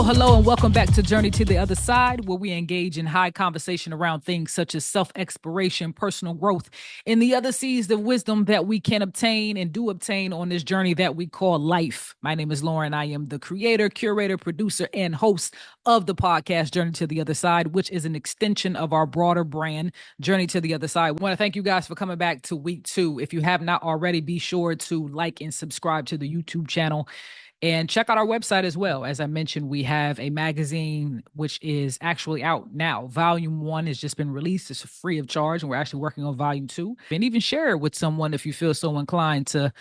Hello, and welcome back to Journey to the Other Side, where we engage in high conversation around things such as self-exploration, personal growth, and the other seeds of wisdom that we can obtain and do obtain on this journey that we call life. My name is Lauren. I am the creator, curator, producer, and host of the podcast Journey to the Other Side, which is an extension of our broader brand, Journey to the Other Side. I want to thank you guys for coming back to week 2. If you have not already, be sure to like and subscribe to the YouTube channel. And check out our website as well. As I mentioned, we have a magazine which is actually out now. Volume 1 has just been released. It's free of charge, and we're actually working on Volume 2. And even share it with someone if you feel so inclined to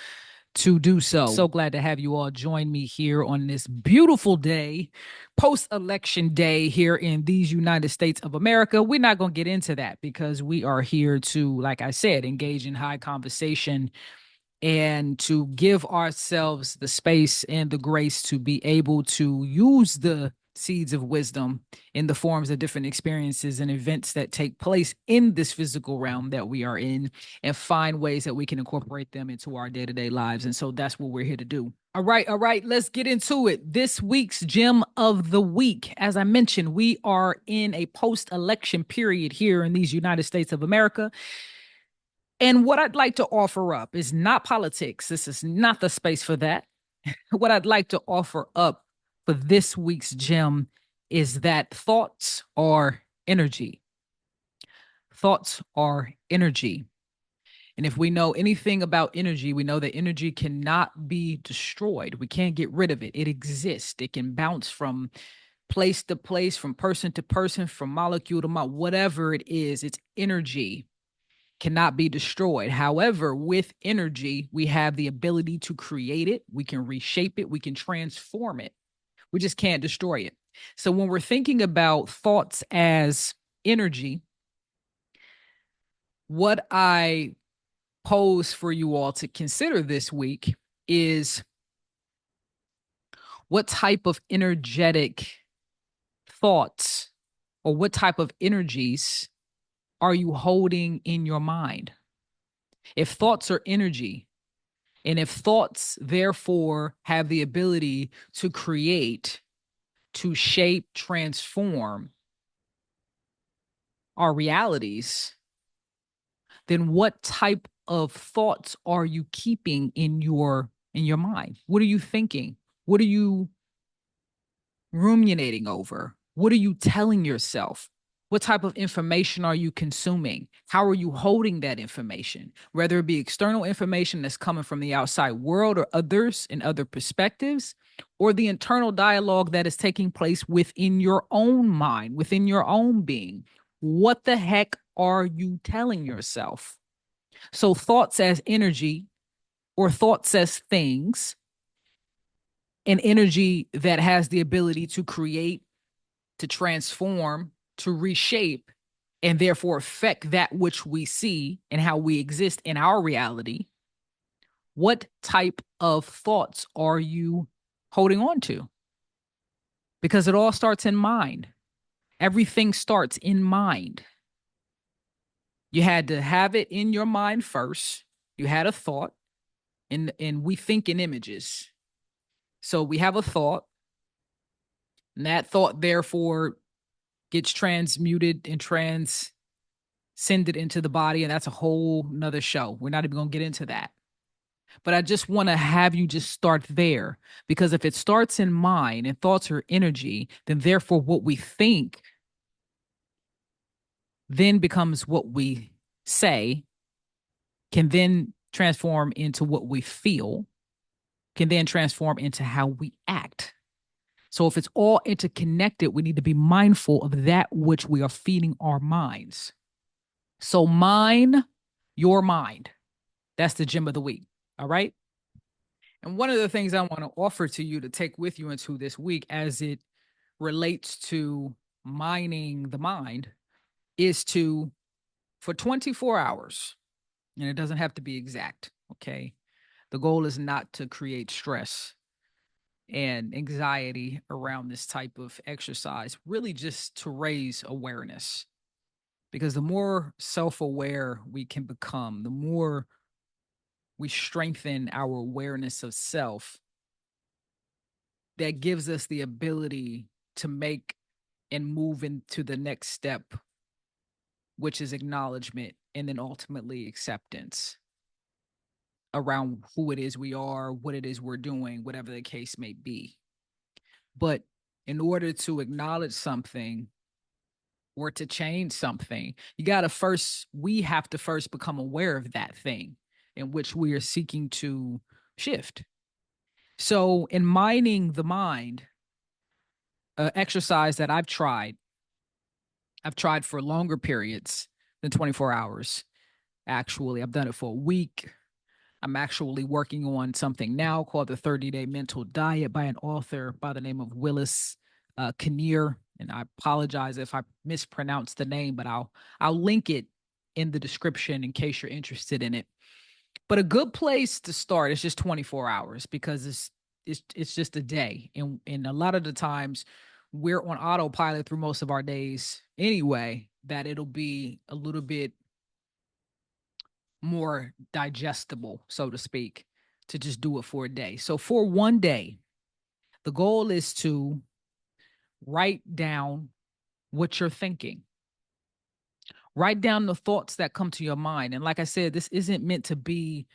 do so. So glad to have you all join me here on this beautiful day, post-election day here in these United States of America. We're not going to get into that because we are here to, like I said, engage in high conversation and to give ourselves the space and the grace to be able to use the seeds of wisdom in the forms of different experiences and events that take place in this physical realm that we are in, and find ways that we can incorporate them into our day-to-day lives. And so that's what we're here to do. All right, let's get into it. This week's gem of the week. As I mentioned, we are in a post-election period here in these United States of America. And what I'd like to offer up is not politics. This is not the space for that. What I'd like to offer up for this week's gem is that thoughts are energy. Thoughts are energy. And if we know anything about energy, we know that energy cannot be destroyed. We can't get rid of it. It exists. It can bounce from place to place, from person to person, from molecule to molecule, whatever it is, it's energy. Cannot be destroyed. However, with energy, we have the ability to create it. We can reshape it. We can transform it. We just can't destroy it. So when we're thinking about thoughts as energy, what I pose for you all to consider this week is what type of energetic thoughts or what type of energies are you holding in your mind? If thoughts are energy, and if thoughts therefore have the ability to create, to shape, transform our realities, then what type of thoughts are you keeping in your mind? What are you thinking? What are you ruminating over? What are you telling yourself? What type of information are you consuming? How are you holding that information? Whether it be external information that's coming from the outside world or others and other perspectives, or the internal dialogue that is taking place within your own mind, within your own being. What the heck are you telling yourself? So thoughts as energy, or thoughts as things, an energy that has the ability to create, to transform, to reshape, and therefore affect that which we see and how we exist in our reality. What type of thoughts are you holding on to? Because it all starts in mind. Everything starts in mind. You had to have it in your mind first. You had a thought, and we think in images. So we have a thought, and that thought therefore gets transmuted and transcended into the body, and that's a whole nother show. We're not even going to get into that. But I just want to have you just start there, because if it starts in mind and thoughts are energy, then therefore what we think then becomes what we say, can then transform into what we feel, can then transform into how we act. So if it's all interconnected, we need to be mindful of that which we are feeding our minds. So mine your mind. That's the gem of the week. All right. And one of the things I want to offer to you to take with you into this week as it relates to mining the mind is to, for 24 hours, and it doesn't have to be exact. Okay. The goal is not to create stress and anxiety around this type of exercise, really just to raise awareness. Because the more self-aware we can become, the more we strengthen our awareness of self, that gives us the ability to make and move into the next step, which is acknowledgement and then ultimately acceptance around who it is we are, what it is we're doing, whatever the case may be. But in order to acknowledge something or to change something, we have to first become aware of that thing in which we are seeking to shift. So, in mining the mind, exercise that I've tried for longer periods than 24 hours. Actually, I've done it for a week. I'm actually working on something now called the 30-Day Mental Diet by an author by the name of Willis, Kinnear. And I apologize if I mispronounce the name, but I'll link it in the description in case you're interested in it. But a good place to start is just 24 hours because it's just a day. And a lot of the times we're on autopilot through most of our days anyway, that it'll be a little bit more digestible, so to speak, to just do it for a day. So for one day, the goal is to write down what you're thinking. Write down the thoughts that come to your mind. And like I said, this isn't meant to be,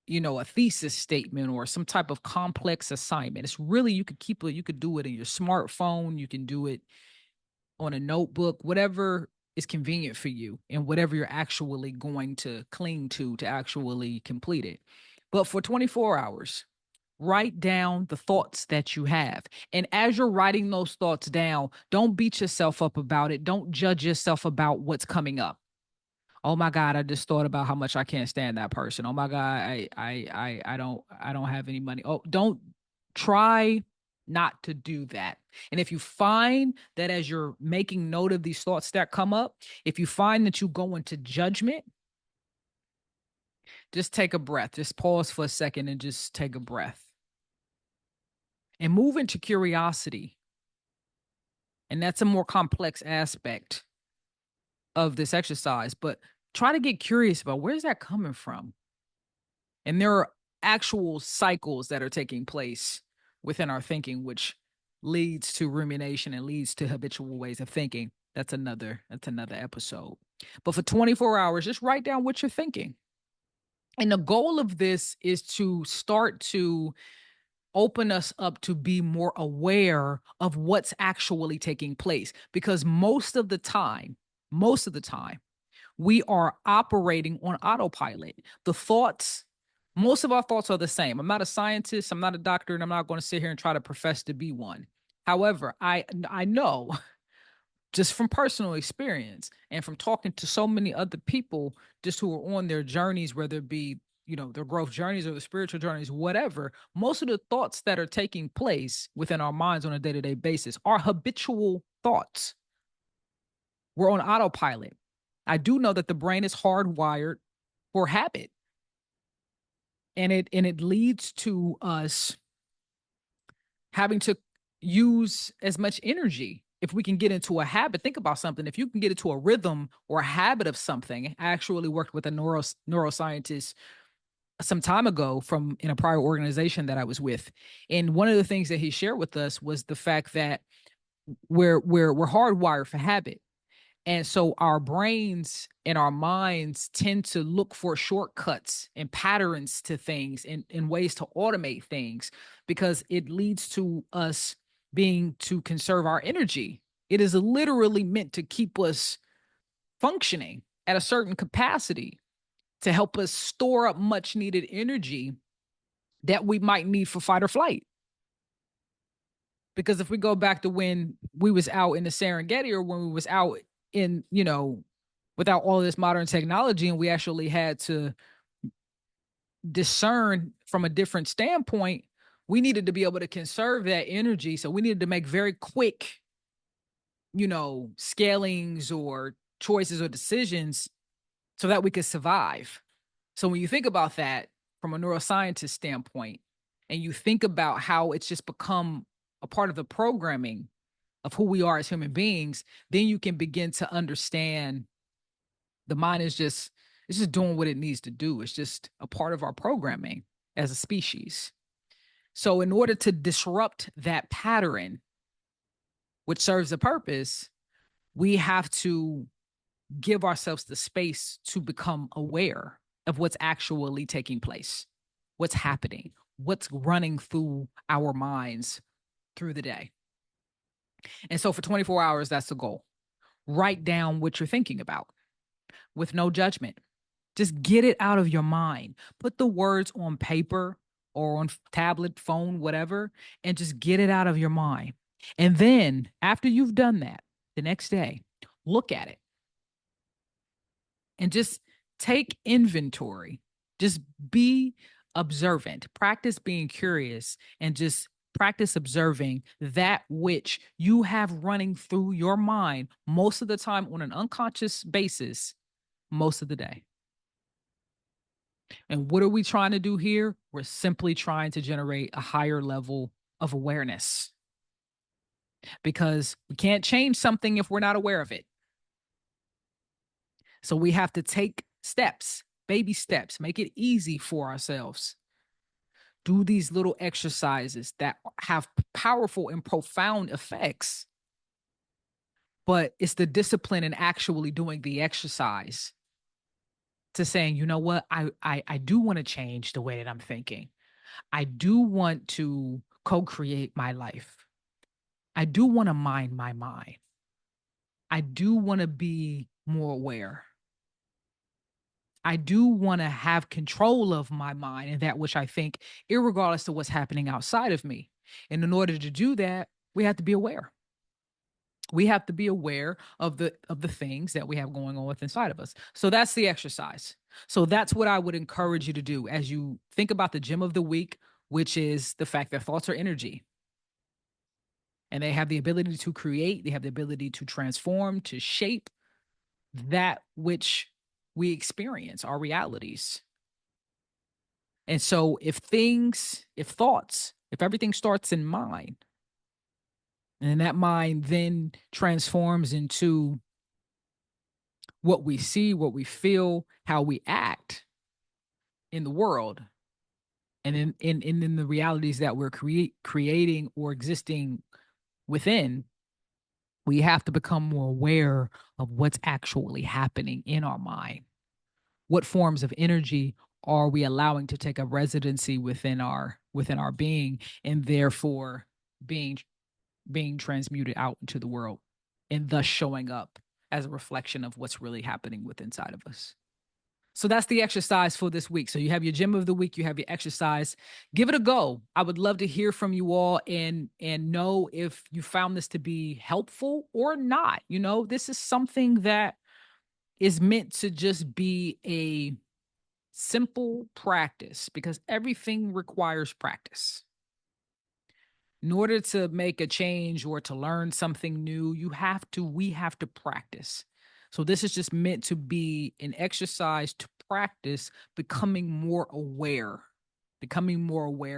a thesis statement or some type of complex assignment. It's really, you could do it in your smartphone, you can do it on a notebook, whatever is convenient for you and whatever you're actually going to cling to actually complete it. But for 24 hours, write down the thoughts that you have. And as you're writing those thoughts down, don't beat yourself up about it. Don't judge yourself about what's coming up. Oh my God, I just thought about how much I can't stand that person. Oh my God, I don't have any money. Oh, don't try not to do that. And if you find that as you're making note of these thoughts that come up, if you find that you go into judgment, just take a breath. Just pause for a second and just take a breath. And move into curiosity. And that's a more complex aspect of this exercise, but try to get curious about where's that coming from. And there are actual cycles that are taking place within our thinking, which leads to rumination and leads to habitual ways of thinking. That's another episode. But for 24 hours, just write down what you're thinking. And the goal of this is to start to open us up to be more aware of what's actually taking place. Because most of the time, we are operating on autopilot. Most of our thoughts are the same. I'm not a scientist, I'm not a doctor, and I'm not going to sit here and try to profess to be one. However, I know just from personal experience and from talking to so many other people just who are on their journeys, whether it be, their growth journeys or the spiritual journeys, whatever, most of the thoughts that are taking place within our minds on a day-to-day basis are habitual thoughts. We're on autopilot. I do know that the brain is hardwired for habit. And it leads to us having to use as much energy. If we can get into a habit, think about something. If you can get into a rhythm or a habit of something, I actually worked with a neuroscientist some time ago in a prior organization that I was with. And one of the things that he shared with us was the fact that we're hardwired for habit. And so our brains and our minds tend to look for shortcuts and patterns to things and ways to automate things because it leads to us being to conserve our energy. It is literally meant to keep us functioning at a certain capacity to help us store up much needed energy that we might need for fight or flight. Because if we go back to when we was out in the Serengeti or when we was out in, without all of this modern technology, and we actually had to discern from a different standpoint, we needed to be able to conserve that energy. So we needed to make very quick, scalings or choices or decisions so that we could survive. So when you think about that from a neuroscientist standpoint, and you think about how it's just become a part of the programming of who we are as human beings, then you can begin to understand the mind it's just doing what it needs to do. It's just a part of our programming as a species. So in order to disrupt that pattern, which serves a purpose, we have to give ourselves the space to become aware of what's actually taking place, what's happening, what's running through our minds through the day. And so for 24 hours, that's the goal. Write down what you're thinking about with no judgment. Just get it out of your mind. Put the words on paper or on tablet, phone, whatever, and just get it out of your mind. And then after you've done that, the next day, look at it and just take inventory. Just be observant. Practice being curious and just practice observing that which you have running through your mind most of the time on an unconscious basis, most of the day. And what are we trying to do here? We're simply trying to generate a higher level of awareness, because we can't change something if we're not aware of it. So we have to take steps, baby steps, make it easy for ourselves. Do these little exercises that have powerful and profound effects. But it's the discipline in actually doing the exercise to saying, you know what, I do want to change the way that I'm thinking. I do want to co-create my life. I do want to mind my mind. I do want to be more aware. I do want to have control of my mind and that which I think, irregardless of what's happening outside of me. And in order to do that, we have to be aware. We have to be aware of the things that we have going on with inside of us. So that's the exercise. So that's what I would encourage you to do as you think about the gem of the week, which is the fact that thoughts are energy. And they have the ability to create, they have the ability to transform, to shape that which we experience, our realities. And so if everything starts in mind, and that mind then transforms into what we see, what we feel, how we act in the world, and in the realities that we're creating or existing within, we have to become more aware of what's actually happening in our mind. What forms of energy are we allowing to take a residency within our being, and therefore being transmuted out into the world, and thus showing up as a reflection of what's really happening within inside of us. So that's the exercise for this week. So you have your gem of the week, you have your exercise. Give it a go. I would love to hear from you all and know if you found this to be helpful or not. You know, this is something that is meant to just be a simple practice, because everything requires practice. In order to make a change or to learn something new, we have to practice. So this is just meant to be an exercise to practice becoming more aware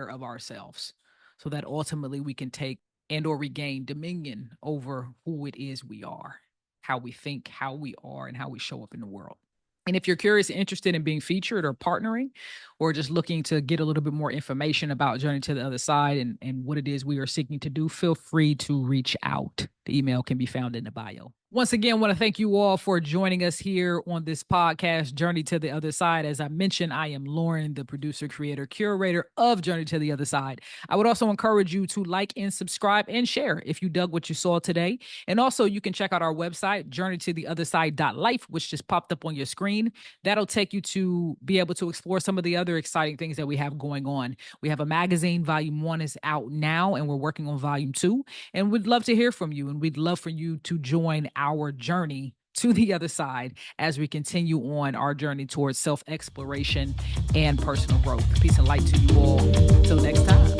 of ourselves, so that ultimately we can take and or regain dominion over who it is we are, how we think, how we are, and how we show up in the world. And if you're curious and interested in being featured or partnering, or just looking to get a little bit more information about Journey to the Other Side and what it is we are seeking to do, feel free to reach out. The email can be found in the bio. Once again, I want to thank you all for joining us here on this podcast, Journey to the Other Side. As I mentioned, I am Lauren, the producer, creator, curator of Journey to the Other Side. I would also encourage you to like and subscribe and share if you dug what you saw today. And also, you can check out our website, journeytotheotherside.life, which just popped up on your screen. That'll take you to be able to explore some of the other exciting things that we have going on. We have a magazine. Volume 1 is out now, and we're working on Volume 2. And we'd love to hear from you, and we'd love for you to join our journey to the other side as we continue on our journey towards self-exploration and personal growth. Peace and light to you all. Until next time.